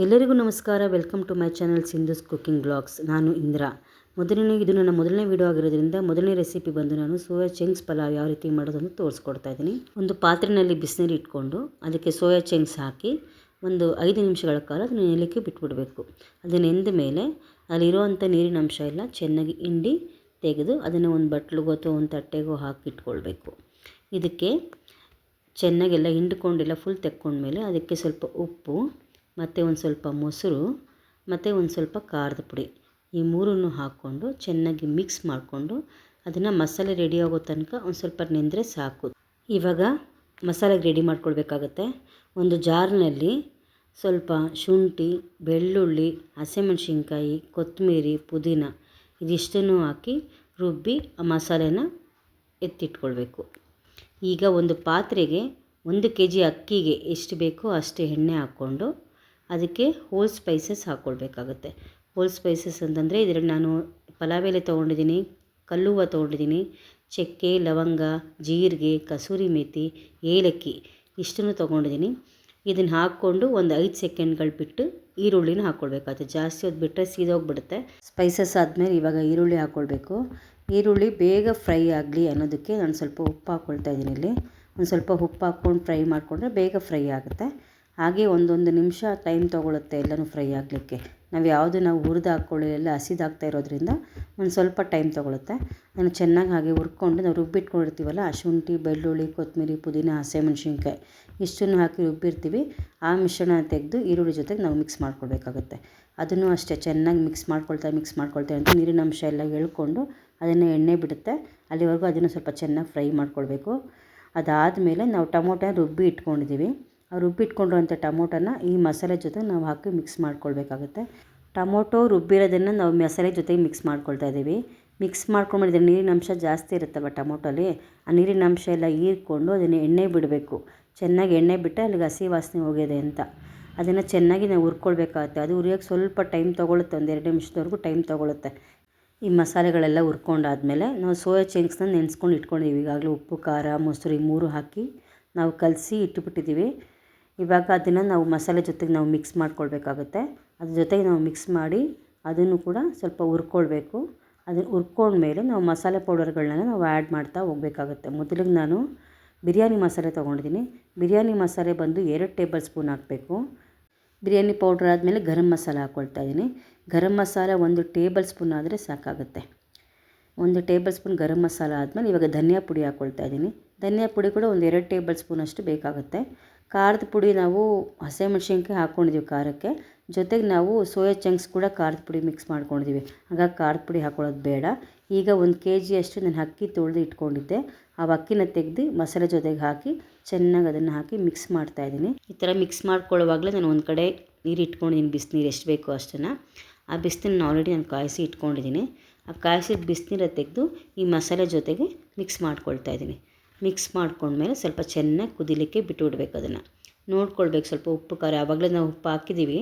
ಎಲ್ಲರಿಗೂ ನಮಸ್ಕಾರ. Welcome to my channel Sindhu's cooking blogs. ನಾನು ಇಂದಿರಾ. ಇದು ನನ್ನ ಮೊದಲನೇ ವಿಡಿಯೋ ಆಗಿರೋದ್ರಿಂದ ಮೊದಲನೇ ರೆಸಿಪಿ ಬಂದು ನಾನು ಸೋಯಾ ಚಂಕ್ಸ್ ಪಲಾವ್ ಯಾವ ರೀತಿ ಮಾಡೋದನ್ನು ತೋರಿಸ್ಕೊಡ್ತಾ ಇದ್ದೀನಿ. ಒಂದು ಪಾತ್ರೆಯಲ್ಲಿ ಬಿಸಿನೀರು ಇಟ್ಕೊಂಡು ಅದಕ್ಕೆ ಸೋಯಾ ಚಂಕ್ಸ್ ಹಾಕಿ ಒಂದು 5 ನಿಮಿಷಗಳ ಕಾಲ ಅದನ್ನು ನೆನೆಯಲಿಕ್ಕೆ ಬಿಟ್ಬಿಡಬೇಕು. ಅದು ನೆಂದ ಮೇಲೆ ಅಲ್ಲಿರುವಂಥ ನೀರಿನ ಅಂಶ ಎಲ್ಲ ಚೆನ್ನಾಗಿ ಹಿಂಡಿ ತೆಗೆದು ಅದನ್ನು ಒಂದು ಬಟ್ಲಿಗೋ ಅಥವಾ ಒಂದು ತಟ್ಟೆಗೋ ಹಾಕಿ ಇಟ್ಕೊಳ್ಬೇಕು. ಇದಕ್ಕೆ ಚೆನ್ನಾಗೆಲ್ಲ ಹಿಂಡ್ಕೊಂಡೆಲ್ಲ ಫುಲ್ ತೆಕ್ಕೊಂಡ್ಮೇಲೆ ಅದಕ್ಕೆ ಸ್ವಲ್ಪ ಉಪ್ಪು ಮತ್ತು ಒಂದು ಸ್ವಲ್ಪ ಮೊಸರು ಮತ್ತು ಒಂದು ಸ್ವಲ್ಪ ಖಾರದ ಪುಡಿ, ಈ ಮೂರನ್ನು ಹಾಕ್ಕೊಂಡು ಚೆನ್ನಾಗಿ ಮಿಕ್ಸ್ ಮಾಡಿಕೊಂಡು ಅದನ್ನು ಮಸಾಲೆ ರೆಡಿ ಆಗೋ ತನಕ ಒಂದು ಸ್ವಲ್ಪ ನೆಂದರೆ ಸಾಕು. ಇವಾಗ ಮಸಾಲೆಗೆ ರೆಡಿ ಮಾಡ್ಕೊಳ್ಬೇಕಾಗತ್ತೆ. ಒಂದು ಜಾರ್ನಲ್ಲಿ ಸ್ವಲ್ಪ ಶುಂಠಿ, ಬೆಳ್ಳುಳ್ಳಿ, ಹಸಿಮೆಣಸಿನ್ಕಾಯಿ, ಕೊತ್ತಂಬರಿ, ಪುದೀನ ಇದಿಷ್ಟನ್ನು ಹಾಕಿ ರುಬ್ಬಿ ಆ ಮಸಾಲೆನ ಎತ್ತಿಟ್ಕೊಳ್ಬೇಕು. ಈಗ ಒಂದು ಪಾತ್ರೆಗೆ 1 kg ಅಕ್ಕಿಗೆ ಎಷ್ಟು ಬೇಕೋ ಅಷ್ಟು ಎಣ್ಣೆ ಹಾಕ್ಕೊಂಡು ಅದಕ್ಕೆ ಹೋಲ್ ಸ್ಪೈಸಸ್ ಹಾಕ್ಕೊಳ್ಬೇಕಾಗತ್ತೆ. ಹೋಲ್ ಸ್ಪೈಸಸ್ ಅಂತಂದರೆ ಇದರಲ್ಲಿ ನಾನು ಪಲಾವ್ ಎಲೆ ತೊಗೊಂಡಿದ್ದೀನಿ, ಕಲ್ಲುವ ತೊಗೊಂಡಿದ್ದೀನಿ, ಚಕ್ಕೆ, ಲವಂಗ, ಜೀರಿಗೆ, ಕಸೂರಿ ಮೇಥಿ, ಏಲಕ್ಕಿ ಇಷ್ಟನ್ನು ತೊಗೊಂಡಿದ್ದೀನಿ. ಇದನ್ನು ಹಾಕ್ಕೊಂಡು ಒಂದು 5 ಸೆಕೆಂಡ್ಗಳು ಬಿಟ್ಟು ಈರುಳ್ಳಿನ ಹಾಕ್ಕೊಳ್ಬೇಕಾಗುತ್ತೆ. ಜಾಸ್ತಿ ಹೊತ್ತು ಬಿಟ್ಟರೆ ಸೀದೋಗ್ಬಿಡುತ್ತೆ. ಸ್ಪೈಸಸ್ ಆದಮೇಲೆ ಇವಾಗ ಈರುಳ್ಳಿ ಹಾಕ್ಕೊಳ್ಬೇಕು. ಈರುಳ್ಳಿ ಬೇಗ ಫ್ರೈ ಆಗಲಿ ಅನ್ನೋದಕ್ಕೆ ನಾನು ಸ್ವಲ್ಪ ಉಪ್ಪು ಹಾಕ್ಕೊಳ್ತಾ ಇದ್ದೀನಿ. ಇಲ್ಲಿ ಒಂದು ಸ್ವಲ್ಪ ಉಪ್ಪು ಹಾಕ್ಕೊಂಡು ಫ್ರೈ ಮಾಡಿಕೊಂಡ್ರೆ ಬೇಗ ಫ್ರೈ ಆಗುತ್ತೆ. ಹಾಗೆ ಒಂದೊಂದು ನಿಮಿಷ ಟೈಮ್ ತೊಗೊಳುತ್ತೆ ಎಲ್ಲನೂ ಫ್ರೈ ಆಗಲಿಕ್ಕೆ. ನಾವು ಹುರಿದು ಹಾಕ್ಕೊಳ್ಳಿ ಎಲ್ಲ ಹಸಿದಾಗ್ತಾ ಇರೋದ್ರಿಂದ ಒಂದು ಸ್ವಲ್ಪ ಟೈಮ್ ತೊಗೊಳುತ್ತೆ. ಅದನ್ನು ಚೆನ್ನಾಗಿ ಹಾಗೆ ಹುರ್ಕೊಂಡು ನಾವು ರುಬ್ಬಿಟ್ಕೊಂಡಿರ್ತೀವಲ್ಲ, ಆ ಶುಂಠಿ, ಬೆಳ್ಳುಳ್ಳಿ, ಕೊತ್ತಂಬರಿ, ಪುದೀನ, ಹಸಿಮೆಣಸಿನ್ಕಾಯಿ ಇಷ್ಟನ್ನು ಹಾಕಿ ರುಬ್ಬಿರ್ತೀವಿ. ಆ ಮಿಶ್ರಣ ತೆಗೆದು ಈರುಳ್ಳಿ ಜೊತೆಗೆ ನಾವು ಮಿಕ್ಸ್ ಮಾಡ್ಕೊಳ್ಬೇಕಾಗುತ್ತೆ. ಅದನ್ನು ಅಷ್ಟೇ ಚೆನ್ನಾಗಿ ಮಿಕ್ಸ್ ಮಾಡ್ಕೊಳ್ತಾ ಅಂತ ನೀರಿನ ಅಂಶ ಎಲ್ಲ ಎಳ್ಕೊಂಡು ಅದನ್ನು ಎಣ್ಣೆ ಬಿಡುತ್ತೆ. ಅಲ್ಲಿವರೆಗೂ ಅದನ್ನು ಸ್ವಲ್ಪ ಚೆನ್ನಾಗಿ ಫ್ರೈ ಮಾಡ್ಕೊಳ್ಬೇಕು. ಅದಾದಮೇಲೆ ನಾವು ಟೊಮೊಟೊ ರುಬ್ಬಿ ಇಟ್ಕೊಂಡಿದ್ದೀವಿ. ಆ ರುಬ್ಬಿಟ್ಕೊಂಡಿರೋಂಥ ಟೊಮೊಟೊನ ಈ ಮಸಾಲೆ ಜೊತೆ ನಾವು ಹಾಕಿ ಮಿಕ್ಸ್ ಮಾಡ್ಕೊಳ್ಬೇಕಾಗುತ್ತೆ. ಟೊಮೊಟೊ ರುಬ್ಬಿರೋದನ್ನು ನಾವು ಮಸಾಲೆ ಜೊತೆಗೆ ಮಿಕ್ಸ್ ಮಾಡ್ಕೊಳ್ತಾ ಇದ್ದೀವಿ. ಮಿಕ್ಸ್ ಮಾಡ್ಕೊಂಡ್ಮೇಲೆ ನೀರಿನ ಅಂಶ ಜಾಸ್ತಿ ಇರುತ್ತವೆ ಟೊಮೊಟೊಲಿ. ಆ ನೀರಿನ ಅಂಶ ಎಲ್ಲ ಹೀರ್ಕೊಂಡು ಅದನ್ನು ಎಣ್ಣೆ ಬಿಡಬೇಕು. ಚೆನ್ನಾಗಿ ಎಣ್ಣೆ ಬಿಟ್ಟರೆ ಅಲ್ಲಿಗೆ ಹಸಿ ವಾಸನೆ ಹೋಗಿದೆ ಅಂತ ಅದನ್ನು ಚೆನ್ನಾಗಿ ನಾವು ಹುರ್ಕೊಳ್ಬೇಕಾಗುತ್ತೆ. ಅದು ಹುರಿಯೋಕ್ಕೆ ಸ್ವಲ್ಪ ಟೈಮ್ ತೊಗೊಳುತ್ತೆ, ಒಂದು 2 ನಿಮಿಷದವರೆಗೂ ಟೈಮ್ ತೊಗೊಳುತ್ತೆ. ಈ ಮಸಾಲೆಗಳೆಲ್ಲ ಹುರ್ಕೊಂಡಾದ್ಮೇಲೆ ನಾವು ಸೋಯಾ ಚಂಕ್ಸ್ನ ನೆನೆಸ್ಕೊಂಡು ಇಟ್ಕೊಂಡಿದ್ದೀವಿ. ಈಗಾಗಲೇ ಉಪ್ಪು, ಖಾರ, ಮೊಸರು ಈ 3 ಹಾಕಿ ನಾವು ಕಲಸಿ ಇಟ್ಟುಬಿಟ್ಟಿದ್ದೀವಿ. ಇವಾಗ ಅದನ್ನು ನಾವು ಮಸಾಲೆ ಜೊತೆಗೆ ನಾವು ಮಿಕ್ಸ್ ಮಾಡ್ಕೊಳ್ಬೇಕಾಗುತ್ತೆ. ಅದ್ರ ಜೊತೆಗೆ ನಾವು ಮಿಕ್ಸ್ ಮಾಡಿ ಅದನ್ನು ಕೂಡ ಸ್ವಲ್ಪ ಹುರ್ಕೊಳ್ಬೇಕು. ಅದನ್ನು ಹುರ್ಕೊಂಡ್ಮೇಲೆ ನಾವು ಮಸಾಲೆ ಪೌಡರ್ಗಳನ್ನೆಲ್ಲ ನಾವು ಆ್ಯಡ್ ಮಾಡ್ತಾ ಹೋಗಬೇಕಾಗುತ್ತೆ. ಮೊದಲಿಗೆ ನಾನು ಬಿರಿಯಾನಿ ಮಸಾಲೆ ತೊಗೊಂಡಿದ್ದೀನಿ. ಬಿರಿಯಾನಿ ಮಸಾಲೆ ಬಂದು 2 ಟೇಬಲ್ ಸ್ಪೂನ್ ಹಾಕಬೇಕು. ಬಿರಿಯಾನಿ ಪೌಡ್ರ್ ಆದಮೇಲೆ ಗರಂ ಮಸಾಲ ಹಾಕ್ಕೊಳ್ತಾ ಇದ್ದೀನಿ. ಗರಂ ಮಸಾಲ 1 ಟೇಬಲ್ ಸ್ಪೂನ್ ಆದರೆ ಸಾಕಾಗುತ್ತೆ. 1 ಟೇಬಲ್ ಸ್ಪೂನ್ ಗರಂ ಮಸಾಲ ಆದಮೇಲೆ ಇವಾಗ ಧನಿಯಾ ಪುಡಿ ಹಾಕ್ಕೊಳ್ತಾ ಇದ್ದೀನಿ. ಧನಿಯಾ ಪುಡಿ ಕೂಡ ಒಂದು 2 ಟೇಬಲ್ ಸ್ಪೂನಷ್ಟು ಬೇಕಾಗುತ್ತೆ. ಖಾರದ ಪುಡಿ ನಾವು ಹಸಿಮೆಣಸಿನ್ಕಾಯಿ ಹಾಕ್ಕೊಂಡಿದ್ದೀವಿ ಖಾರಕ್ಕೆ, ಜೊತೆಗೆ ನಾವು ಸೋಯಾ ಚಂಕ್ಸ್ ಕೂಡ ಖಾರದ ಪುಡಿ ಮಿಕ್ಸ್ ಮಾಡ್ಕೊಂಡಿದ್ದೀವಿ. ಹಾಗಾಗಿ ಖಾರದ ಪುಡಿ ಹಾಕ್ಕೊಳ್ಳೋದು ಬೇಡ. ಈಗ 1 kg ಅಷ್ಟು ನಾನು ಅಕ್ಕಿ ತೊಳೆದು ಇಟ್ಕೊಂಡಿದ್ದೆ. ಆ ಅಕ್ಕಿನ ತೆಗೆದು ಮಸಾಲೆ ಜೊತೆಗೆ ಹಾಕಿ ಚೆನ್ನಾಗಿ ಅದನ್ನು ಹಾಕಿ ಮಿಕ್ಸ್ ಮಾಡ್ತಾಯಿದ್ದೀನಿ. ಈ ಥರ ಮಿಕ್ಸ್ ಮಾಡ್ಕೊಳ್ಳುವಾಗಲೇ ನಾನು ಒಂದು ಕಡೆ ನೀರು ಇಟ್ಕೊಂಡಿದ್ದೀನಿ, ಬಿಸಿನೀರು ಎಷ್ಟು ಬೇಕೋ ಅಷ್ಟನ್ನು. ಆ ಬಿಸಿನೀರನ್ನ ಆಲ್ರೆಡಿ ನಾನು ಕಾಯಿಸಿ ಇಟ್ಕೊಂಡಿದ್ದೀನಿ. ಆ ಕಾಯಿಸಿದ ಬಿಸಿನೀರ ತೆಗೆದು ಈ ಮಸಾಲೆ ಜೊತೆಗೆ ಮಿಕ್ಸ್ ಮಾಡ್ಕೊಳ್ತಾ ಇದ್ದೀನಿ. ಮಿಕ್ಸ್ ಮಾಡ್ಕೊಂಡ್ಮೇಲೆ ಸ್ವಲ್ಪ ಚೆನ್ನಾಗಿ ಕುದಿಲಿಕ್ಕೆ ಬಿಟ್ಟುಬಿಡ್ಬೇಕು. ಅದನ್ನು ನೋಡ್ಕೊಳ್ಬೇಕು. ಸ್ವಲ್ಪ ಉಪ್ಪು, ಖಾರ ಆವಾಗಲೇ ನಾವು ಉಪ್ಪು ಹಾಕಿದ್ದೀವಿ.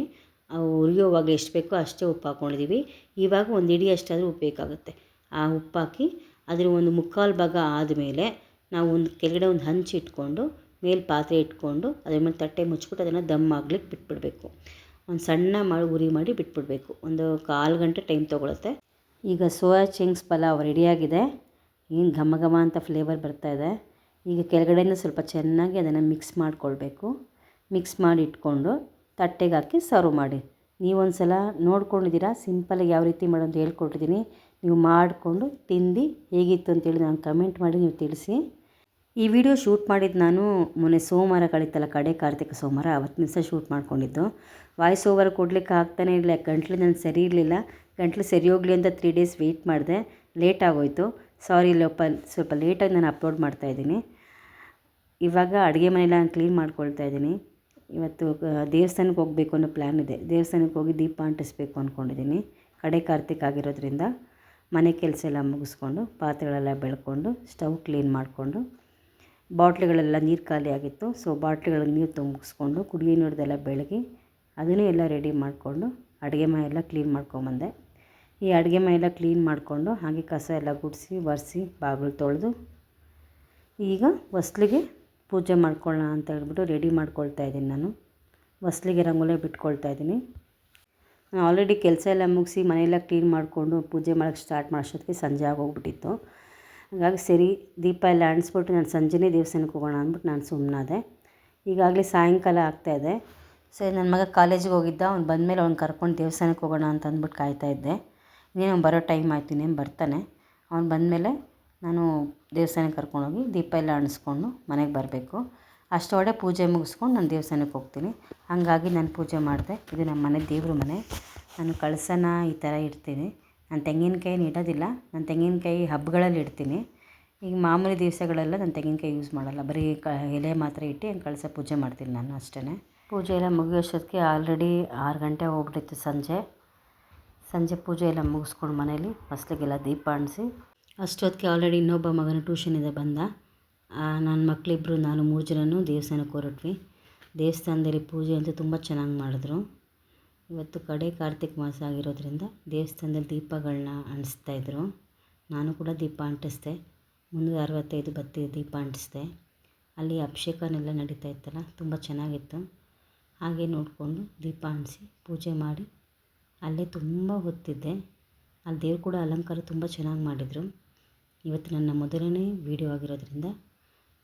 ಉರಿಯೋವಾಗ ಎಷ್ಟು ಬೇಕೋ ಅಷ್ಟೇ ಉಪ್ಪು ಹಾಕ್ಕೊಂಡಿದ್ದೀವಿ. ಇವಾಗ ಒಂದು ಹಿಡಿ ಅಷ್ಟಾದರೂ ಉಪ್ಪು ಬೇಕಾಗುತ್ತೆ. ಆ ಉಪ್ಪು ಹಾಕಿ ಅದ್ರ ಒಂದು 1/4 ಭಾಗ ಆದಮೇಲೆ ನಾವು ಕೆಳಗಡೆ ಒಂದು ಹಂಚು ಇಟ್ಕೊಂಡು ಮೇಲೆ ಪಾತ್ರೆ ಇಟ್ಕೊಂಡು ಅದ್ರ ಮೇಲೆ ತಟ್ಟೆ ಮುಚ್ಚಿಬಿಟ್ಟು ಅದನ್ನು ದಮ್ ಆಗ್ಲಿಕ್ಕೆ ಬಿಟ್ಬಿಡಬೇಕು. ಒಂದು ಸಣ್ಣ ಉರಿ ಮಾಡಿ ಬಿಟ್ಬಿಡಬೇಕು. ಒಂದು 1/4 ಗಂಟೆ ಟೈಮ್ ತೊಗೊಳುತ್ತೆ. ಈಗ ಸೋಯಾ ಚಂಕ್ಸ್ ಪಲಾವ್ ರೆಡಿಯಾಗಿದೆ. ಏನು ಘಮ ಘಮ ಅಂತ ಫ್ಲೇವರ್ ಬರ್ತಾಯಿದೆ. ಈಗ ಕೆಳಗಡೆಯಿಂದ ಸ್ವಲ್ಪ ಚೆನ್ನಾಗಿ ಅದನ್ನು ಮಿಕ್ಸ್ ಮಾಡಿಕೊಳ್ಬೇಕು. ಮಿಕ್ಸ್ ಮಾಡಿ ಇಟ್ಕೊಂಡು ತಟ್ಟೆಗೆ ಹಾಕಿ ಸರ್ವ್ ಮಾಡಿ. ನೀವೊಂದು ಸಲ ನೋಡ್ಕೊಂಡಿದ್ದೀರಾ, ಸಿಂಪಲಾಗಿ ಯಾವ ರೀತಿ ಮಾಡೋದು ಹೇಳ್ಕೊಟ್ಟಿದ್ದೀನಿ. ನೀವು ಮಾಡಿಕೊಂಡು ತಿಂದು ಹೇಗಿತ್ತು ಅಂತೇಳಿ ನಾನು ಕಮೆಂಟ್ ಮಾಡಿ ನೀವು ತಿಳಿಸಿ. ಈ ವಿಡಿಯೋ ಶೂಟ್ ಮಾಡಿದ್ದು ನಾನು ಮೊನ್ನೆ ಸೋಮವಾರ ಕಳೀತಲ್ಲ, ಕಡೆ ಕಾರ್ತಿಕ ಸೋಮವಾರ, ಅವತ್ತಿನ ದಿವಸ ಶೂಟ್ ಮಾಡ್ಕೊಂಡಿದ್ದು. ವಾಯ್ಸ್ ಓವರ್ ಕೊಡಲಿಕ್ಕೆ ಆಗ್ತಾನೇ ಇಲ್ಲ. ಗಂಟ್ಲು ನನ್ನ ಸರಿ ಇರಲಿಲ್ಲ. ಗಂಟ್ಲು ಸರಿ ಹೋಗಲಿ ಅಂತ 3 ಡೇಸ್ ವೆಯ್ಟ್ ಮಾಡಿದೆ. ಲೇಟ್ ಆಗೋಯಿತು. ಸಾರಿ, ಸ್ವಲ್ಪ ಲೇಟಾಗಿ ನಾನು ಅಪ್ಲೋಡ್ ಮಾಡ್ತಾಯಿದ್ದೀನಿ. ಇವಾಗ ಅಡುಗೆ ಮನೆಯೆಲ್ಲ ನಾನು ಕ್ಲೀನ್ ಮಾಡ್ಕೊಳ್ತಾ ಇದ್ದೀನಿ. ಇವತ್ತು ದೇವಸ್ಥಾನಕ್ಕೆ ಹೋಗಬೇಕು ಅನ್ನೋ ಪ್ಲ್ಯಾನ್ ಇದೆ. ದೇವಸ್ಥಾನಕ್ಕೆ ಹೋಗಿ ದೀಪ ಅಂಟಿಸ್ಬೇಕು ಅಂದ್ಕೊಂಡಿದ್ದೀನಿ. ಕಡೆ ಕಾರ್ತಿಕ ಆಗಿರೋದ್ರಿಂದ ಮನೆ ಕೆಲಸ ಎಲ್ಲ ಮುಗಿಸ್ಕೊಂಡು ಪಾತ್ರೆಗಳೆಲ್ಲ ಬೆಳ್ಕೊಂಡು ಸ್ಟವ್ ಕ್ಲೀನ್ ಮಾಡಿಕೊಂಡು ಬಾಟ್ಲಿಗಳೆಲ್ಲ ನೀರು ಖಾಲಿ ಆಗಿತ್ತು. ಸೊ ಬಾಟ್ಲಿಗಳಿಗೆ ನೀರು ತುಂಬಿಸ್ಕೊಂಡು ಕುಡಿಯೋ ನೀರದೆಲ್ಲ ಬೆಳಗಿ ಅದನ್ನೇ ಎಲ್ಲ ರೆಡಿ ಮಾಡಿಕೊಂಡು ಅಡುಗೆ ಮನೆ ಎಲ್ಲ ಕ್ಲೀನ್ ಮಾಡ್ಕೊಂಬಂದೆ. ಈ ಅಡುಗೆ ಮನೆಯೆಲ್ಲ ಕ್ಲೀನ್ ಮಾಡಿಕೊಂಡು ಹಾಗೆ ಕಸ ಎಲ್ಲ ಗುಡಿಸಿ ಒರೆಸಿ ಬಾಗಿಲು ತೊಳೆದು ಈಗ ಹೊಸ್ಲಿಗೆ ಪೂಜೆ ಮಾಡ್ಕೊಳ್ಳೋಣ ಅಂತ ಹೇಳ್ಬಿಟ್ಟು ರೆಡಿ ಮಾಡ್ಕೊಳ್ತಾ ಇದ್ದೀನಿ ನಾನು. ಹೊಸ್ಲಿಗೆ ರಂಗೋಲಿ ಬಿಟ್ಕೊಳ್ತಾ ಇದ್ದೀನಿ. ನಾನು ಆಲ್ರೆಡಿ ಕೆಲಸ ಎಲ್ಲ ಮುಗಿಸಿ ಮನೆಯೆಲ್ಲ ಕ್ಲೀನ್ ಮಾಡಿಕೊಂಡು ಪೂಜೆ ಮಾಡೋಕ್ಕೆ ಸ್ಟಾರ್ಟ್ ಮಾಡೋಷ್ಟೊತ್ತಿಗೆ ಸಂಜೆ ಆಗೋಗ್ಬಿಟ್ಟಿತ್ತು. ಹಾಗಾಗಿ ಸರಿ ದೀಪ ಎಲ್ಲ ಅಂಟಿಸ್ಬಿಟ್ಟು ನಾನು ಸಂಜೆನೇ ದೇವಸ್ಥಾನಕ್ಕೆ ಹೋಗೋಣ ಅಂದ್ಬಿಟ್ಟು ನಾನು ಸುಮ್ಮನಾದೆ. ಈಗಾಗಲೇ ಸಾಯಂಕಾಲ ಆಗ್ತಾಯಿದೆ. ಸರಿ ನನ್ನ ಮಗ ಕಾಲೇಜಿಗೆ ಹೋಗಿದ್ದ, ಅವ್ನು ಬಂದಮೇಲೆ ಅವ್ನು ಕರ್ಕೊಂಡು ದೇವಸ್ಥಾನಕ್ಕೆ ಹೋಗೋಣ ಅಂತ ಅಂದ್ಬಿಟ್ಟು ಕಾಯ್ತಾಯಿದ್ದೆ. ಇನ್ನೇನು ಅವ್ನು ಬರೋ ಟೈಮ್ ಆಯಿತು, ಇನ್ನೇನು ಬರ್ತಾನೆ. ಅವ್ನು ಬಂದಮೇಲೆ ನಾನು ದೇವಸ್ಥಾನಕ್ಕೆ ಕರ್ಕೊಂಡೋಗಿ ದೀಪ ಎಲ್ಲ ಅಂಟಿಸ್ಕೊಂಡು ಮನೆಗೆ ಬರಬೇಕು. ಅಷ್ಟರೊಳಗೆ ಪೂಜೆ ಮುಗಿಸ್ಕೊಂಡು ನಾನು ದೇವಸ್ಥಾನಕ್ಕೆ ಹೋಗ್ತೀನಿ. ಹಾಗಾಗಿ ನಾನು ಪೂಜೆ ಮಾಡಿದೆ. ಇದು ನಮ್ಮ ಮನೆ ದೇವ್ರ ಮನೆ. ನಾನು ಕಳಸನ ಈ ಥರ ಇಡ್ತೀನಿ. ನಾನು ತೆಂಗಿನಕಾಯಿನ ಇಡೋದಿಲ್ಲ. ನಾನು ತೆಂಗಿನಕಾಯಿ ಹಬ್ಬಗಳಲ್ಲಿ ಇಡ್ತೀನಿ. ಈಗ ಮಾಮೂಲಿ ದಿವಸಗಳೆಲ್ಲ ನಾನು ತೆಂಗಿನಕಾಯಿ ಯೂಸ್ ಮಾಡೋಲ್ಲ, ಬರೀ ಎಲೆ ಮಾತ್ರ ಇಟ್ಟು ಕಳಸ ಪೂಜೆ ಮಾಡ್ತೀನಿ ನಾನು ಅಷ್ಟೇ. ಪೂಜೆ ಎಲ್ಲ ಮುಗಿಯೋಷ್ಟೊತ್ತಿಗೆ ಆಲ್ರೆಡಿ 6 ಗಂಟೆ ಹೋಗ್ಬಿಟ್ಟಿತ್ತು. ಸಂಜೆ ಪೂಜೆ ಎಲ್ಲ ಮುಗಿಸ್ಕೊಂಡು ಮನೇಲಿ ಹೊಸ್ಲಿಗೆಲ್ಲ ದೀಪ ಅಂಟಿಸಿ ಅಷ್ಟೊತ್ತಿಗೆ ಆಲ್ರೆಡಿ ಇನ್ನೊಬ್ಬ ಮಗನ ಟ್ಯೂಷನಿಂದ ಬಂದ. ನನ್ನ ಮಕ್ಕಳಿಬ್ಬರು ನಾನು 3 ಜನನೂ ದೇವಸ್ಥಾನಕ್ಕೆ ಹೊರಟ್ವಿ. ದೇವಸ್ಥಾನದಲ್ಲಿ ಪೂಜೆ ಅಂತೂ ತುಂಬ ಚೆನ್ನಾಗಿ ಮಾಡಿದ್ರು. ಇವತ್ತು ಕಡೆ ಕಾರ್ತಿಕ ಮಾಸ ಆಗಿರೋದ್ರಿಂದ ದೇವಸ್ಥಾನದಲ್ಲಿ ದೀಪಗಳನ್ನ ಅಂಟಿಸ್ತಾಯಿದ್ರು. ನಾನು ಕೂಡ ದೀಪ ಅಂಟಿಸ್ದೆ. 365 ಬತ್ತಿ ದೀಪ ಅಂಟಿಸ್ದೆ. ಅಲ್ಲಿ ಅಭಿಷೇಕನೆಲ್ಲ ನಡೀತಾ ಇತ್ತಲ್ಲ, ತುಂಬ ಚೆನ್ನಾಗಿತ್ತು. ಹಾಗೆ ನೋಡಿಕೊಂಡು ದೀಪ ಅಂಟಿಸಿ ಪೂಜೆ ಮಾಡಿ ಅಲ್ಲೇ ತುಂಬ ಹೊತ್ತಿದ್ದೆ. ಅಲ್ಲಿ ದೇವ್ರು ಕೂಡ ಅಲಂಕಾರ ತುಂಬ ಚೆನ್ನಾಗಿ ಮಾಡಿದರು. ಇವತ್ತು ನನ್ನ ಮೊದಲನೇ ವೀಡಿಯೋ ಆಗಿರೋದ್ರಿಂದ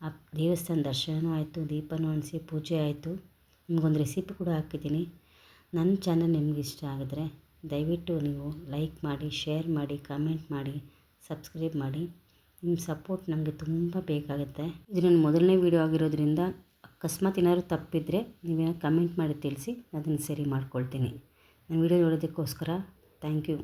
ಆ ದೇವಸ್ಥಾನ ದರ್ಶನವೂ ಆಯಿತು, ದೀಪನೂ ಅಂಟಿಸಿ ಪೂಜೆ ಆಯಿತು. ನಿಮಗೊಂದು ರೆಸಿಪಿ ಕೂಡ ಹಾಕಿದ್ದೀನಿ. ನನ್ನ ಚಾನಲ್ ನಿಮ್ಗೆ ಇಷ್ಟ ಆಗಿದ್ರೆ ದಯವಿಟ್ಟು ನೀವು ಲೈಕ್ ಮಾಡಿ, ಶೇರ್ ಮಾಡಿ, ಕಾಮೆಂಟ್ ಮಾಡಿ, ಸಬ್ಸ್ಕ್ರೈಬ್ ಮಾಡಿ. ನಿಮ್ಮ ಸಪೋರ್ಟ್ ನಮಗೆ ತುಂಬ ಬೇಕಾಗುತ್ತೆ. ಇದು ನನ್ನ ಮೊದಲನೇ ವೀಡಿಯೋ ಆಗಿರೋದ್ರಿಂದ ಅಕಸ್ಮಾತ್ ಏನಾದರೂ ತಪ್ಪಿದರೆ ನೀವೇನೋ ಕಮೆಂಟ್ ಮಾಡಿ ತಿಳಿಸಿ, ಅದನ್ನು ಸರಿ ಮಾಡ್ಕೊಳ್ತೀನಿ. ನಾನು ವೀಡಿಯೋ ನೋಡೋದಕ್ಕೋಸ್ಕರ ಥ್ಯಾಂಕ್ ಯು.